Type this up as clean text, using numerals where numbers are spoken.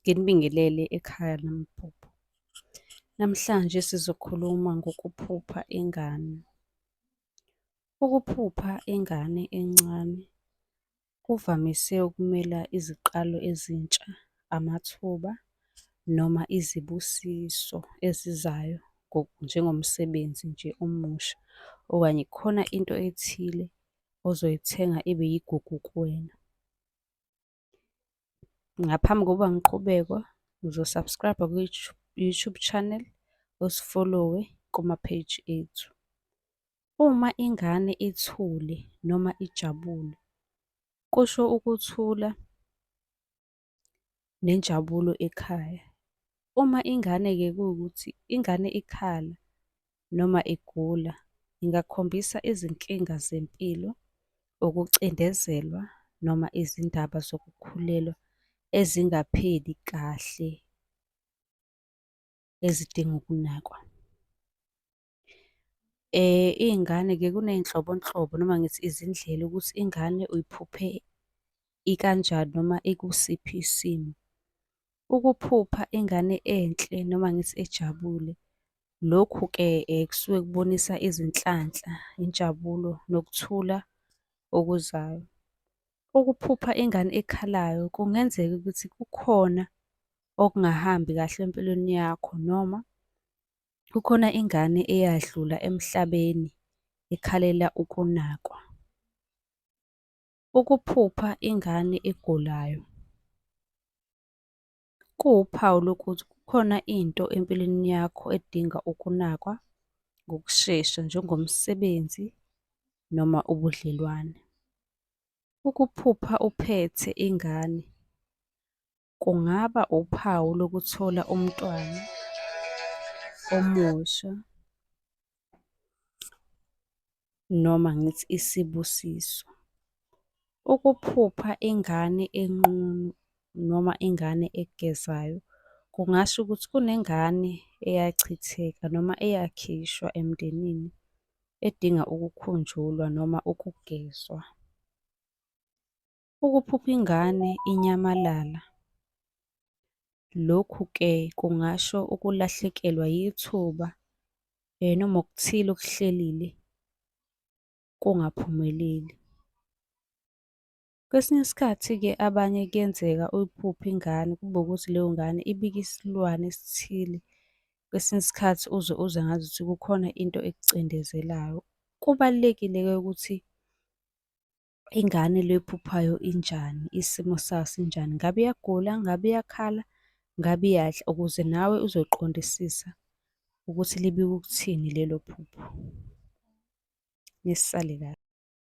Nginibingelele ekhaya Nampopo. Namhlanje sizokhuluma ngokuphupha ingane. Ukuphupha ingane encane kuvamise ukumela iziqalo ezintsha, amathuba noma izibusiso ezizayo njengomsebenzi nje omusha okanye khona into ethile ozoyithenga ibe yigugu kuwena. Ngaphambi kokuba ngiqhubeka, uzo-subscribe-a YouTube channel, usi-follow-we kuma-page ethu. Uma ingane ithule noma ijabule, kusho ukuthula nenjabulo ekhaya. Uma ingane-ke kuwukuthi ingane ikhala noma igula, ingakhombisa izinkinga zempilo, ukucindezelwa noma izindaba zokukhulelwa ezingapheli kahle ezidinga ukunakwa. Iy'ngane-ke kuney'nhlobonhlobo noma ngithi izindlela ukuthi ingane uyiphuphe ikanjani noma ikusiphi isimo. Ukuphupha ingane enhle noma ngithi ejabule, lokhu-ke kusuke kubonisa izinhlanhla, injabulo nokuthula okuzayo. Ukuphupha ingane ekhalayo kungenzeka ukuthi kukhona okungahambi kahle empilweni yakho noma kukhona ingane eyadlula emhlabeni ikhalela ukunakwa. Ukuphupha ingane egulayo kuwuphawu lokuthi kukhona into empilweni yakho edinga ukunakwa ngokushesha njengomsebenzi noma ubudlelwane. Ukuphupha uphethe ingane kungaba uphawu lokuthola umntwana omusha noma ngithi isibusiso. Ukuphupha ingane enqunu noma ingane egezayo kungasho ukuthi kunengane eyachitheka noma eyakhishwa emndenini edinga ukukhunjulwa noma ukugezwa. Ukuphupha ingane inyamalala, lokhu-ke kungasho ukulahlekelwa yithuba noma okuthile okuhlelile kungaphumeleli. Kwesinye isikhathi-ke abanye kuyenzeka uyiphuphe ingane kube ukuthi leyo ngane ibika isilwane esithile, kwesinye isikhathi uzwe ngazuthi kukhona into ekucindezelayo. Kubalulekile-ke ukuthi ingane le oyiphuphayo injani, isimo sayo sinjani, ngabe iyagula, ngabe iyakhala, ngabe iyadla, ukuze nawe uzoyiqondisisa ukuthi libika ukuthini lelo phupho. Nisale kahle.